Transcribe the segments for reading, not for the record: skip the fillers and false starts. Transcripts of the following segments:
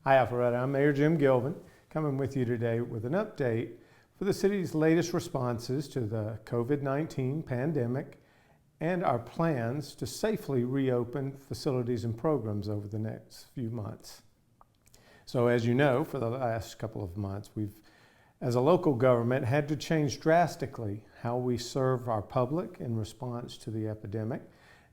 Hi Alpharetta, I'm Mayor Jim Gilvin, coming with you today with an update for the city's latest responses to the COVID-19 pandemic and our plans to safely reopen facilities and programs over the next few months. So as you know, for the last couple of months, we've, as a local government, had to change drastically how we serve our public in response to the epidemic.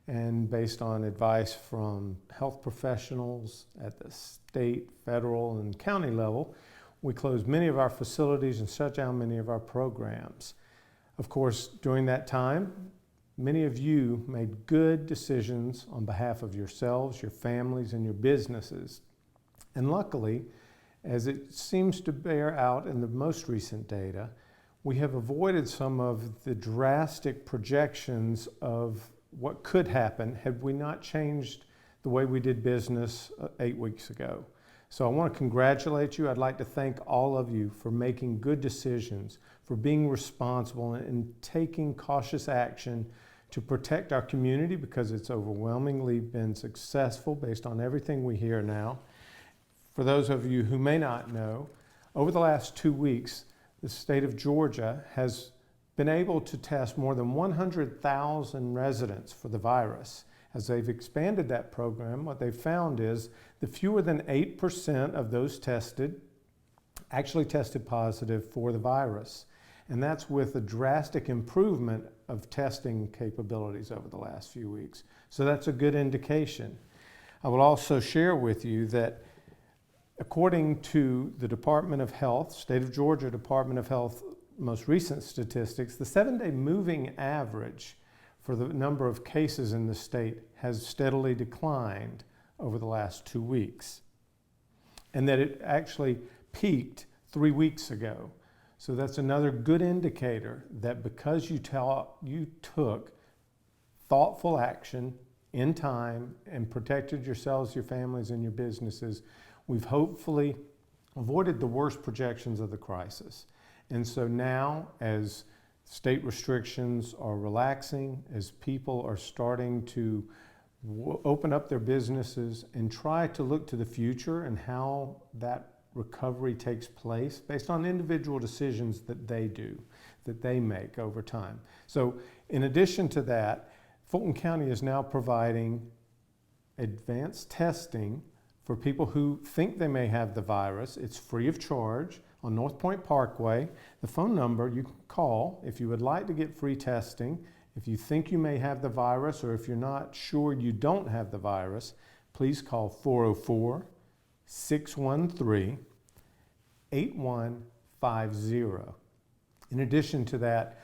And based on advice from health professionals at the state, federal, and county level, we closed many of our facilities and shut down many of our programs. Of course, during that time, many of you made good decisions on behalf of yourselves, your families, and your businesses. And luckily, as it seems to bear out in the most recent data, we have avoided some of the drastic projections of what could happen had we not changed the way we did business 8 weeks ago. So I want to congratulate you. I'd like to thank all of you for making good decisions, for being responsible and taking cautious action to protect our community, because it's overwhelmingly been successful based on everything we hear now. For those of you who may not know, over the last 2 weeks, the state of Georgia has been able to test more than 100,000 residents for the virus. As they've expanded that program, what they've found is that fewer than 8% of those tested actually tested positive for the virus. And that's with a drastic improvement of testing capabilities over the last few weeks. So that's a good indication. I will also share with you that according to the Department of Health, State of Georgia Department of Health most recent statistics, the 7-day moving average for the number of cases in the state has steadily declined over the last 2 weeks, and that it actually peaked 3 weeks ago. So that's another good indicator that because you took thoughtful action in time and protected yourselves, your families, and your businesses, we've hopefully avoided the worst projections of the crisis. And so now, as state restrictions are relaxing, as people are starting to open up their businesses and try to look to the future and how that recovery takes place based on individual decisions that they make over time. So in addition to that, Fulton County is now providing advanced testing for people who think they may have the virus. It's free of charge on North Point Parkway. The phone number you can call if you would like to get free testing, if you think you may have the virus, or if you're not sure you don't have the virus, please call 404-613-8150. In addition to that,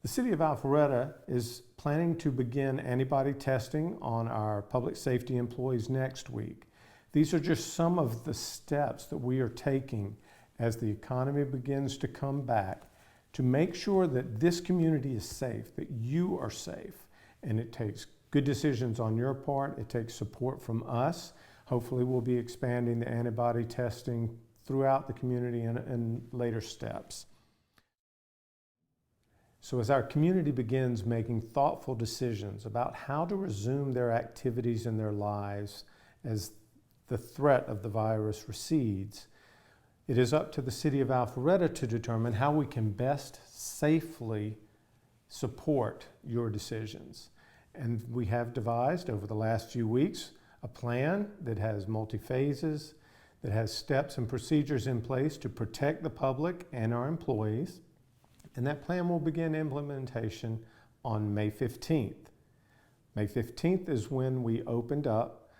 the City of Alpharetta is planning to begin antibody testing on our public safety employees next week. These are just some of the steps that we are taking as the economy begins to come back to make sure that this community is safe, that you are safe. And it takes good decisions on your part. It takes support from us. Hopefully we'll be expanding the antibody testing throughout the community in later steps. So as our community begins making thoughtful decisions about how to resume their activities in their lives as the threat of the virus recedes, it is up to the City of Alpharetta to determine how we can best safely support your decisions. And we have devised over the last few weeks a plan that has multi-phases, that has steps and procedures in place to protect the public and our employees. And that plan will begin implementation on May 15th. May 15th is when we opened up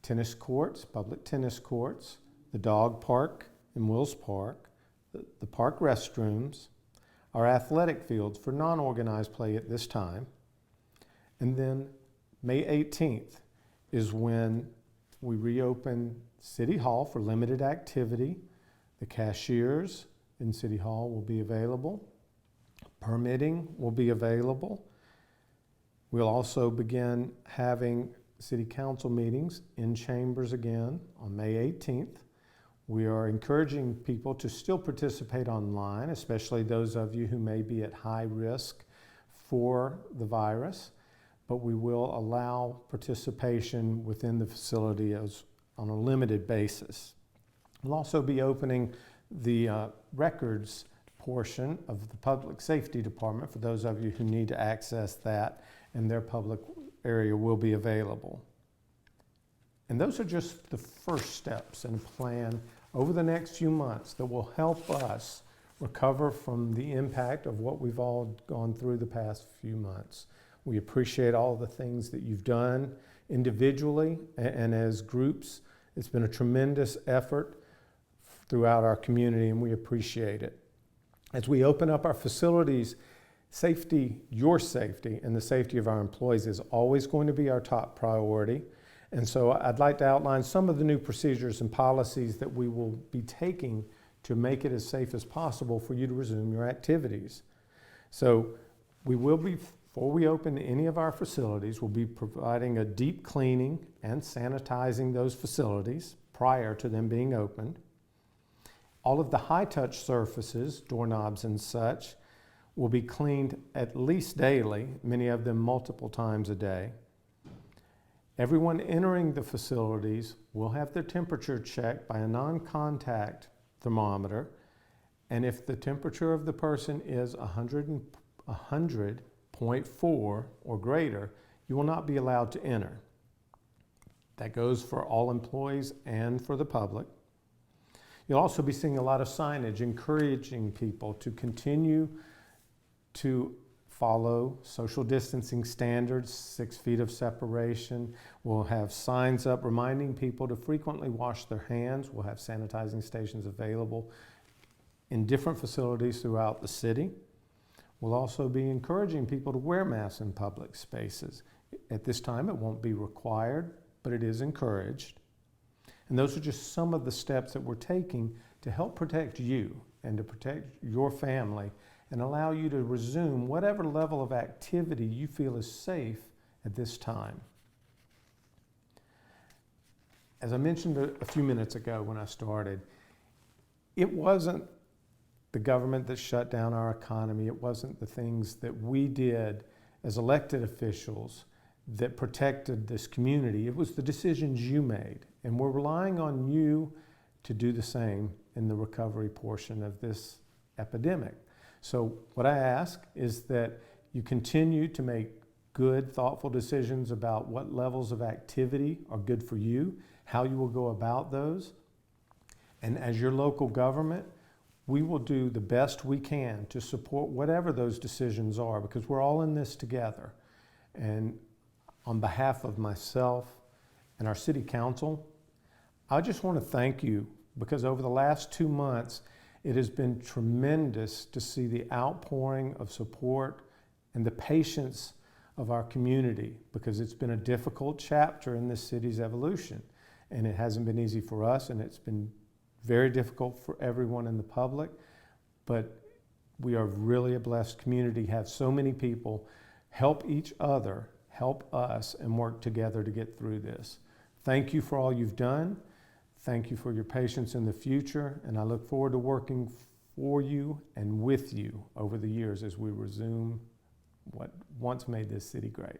tennis courts, public tennis courts, the dog park in Wills Park, the park restrooms, our athletic fields for non-organized play at this time. And then May 18th is when we reopen City Hall for limited activity. The cashiers in City Hall will be available. Permitting will be available. We'll also begin having City Council meetings in chambers again on May 18th. We are encouraging people to still participate online, especially those of you who may be at high risk for the virus, but we will allow participation within the facility on a limited basis. We'll also be opening the records portion of the Public Safety Department for those of you who need to access that, and their public area will be available. And those are just the first steps in a plan over the next few months that will help us recover from the impact of what we've all gone through the past few months. We appreciate all the things that you've done individually and as groups. It's been a tremendous effort throughout our community, and we appreciate it. As we open up our facilities, safety, your safety, and the safety of our employees is always going to be our top priority. And so I'd like to outline some of the new procedures and policies that we will be taking to make it as safe as possible for you to resume your activities. So we will be, before we open any of our facilities, we'll be providing a deep cleaning and sanitizing those facilities prior to them being opened. All of the high-touch surfaces, doorknobs and such, will be cleaned at least daily, many of them multiple times a day. Everyone entering the facilities will have their temperature checked by a non-contact thermometer, and if the temperature of the person is 100.4 or greater, you will not be allowed to enter. That goes for all employees and for the public. You'll also be seeing a lot of signage encouraging people to continue to follow social distancing standards, 6 feet of separation. We'll have signs up reminding people to frequently wash their hands. We'll have sanitizing stations available in different facilities throughout the city. We'll also be encouraging people to wear masks in public spaces. At this time, it won't be required, but it is encouraged. And those are just some of the steps that we're taking to help protect you and to protect your family and allow you to resume whatever level of activity you feel is safe at this time. As I mentioned a few minutes ago when I started, it wasn't the government that shut down our economy. It wasn't the things that we did as elected officials that protected this community. It was the decisions you made. And we're relying on you to do the same in the recovery portion of this epidemic. So what I ask is that you continue to make good, thoughtful decisions about what levels of activity are good for you, how you will go about those. And as your local government, we will do the best we can to support whatever those decisions are, because we're all in this together. And on behalf of myself and our city council, I just want to thank you, because over the last 2 months, it has been tremendous to see the outpouring of support and the patience of our community, because it's been a difficult chapter in this city's evolution. And it hasn't been easy for us, and it's been very difficult for everyone in the public. But we are really a blessed community, have so many people help each other, help us, and work together to get through this. Thank you for all you've done. Thank you for your patience in the future, and I look forward to working for you and with you over the years as we resume what once made this city great.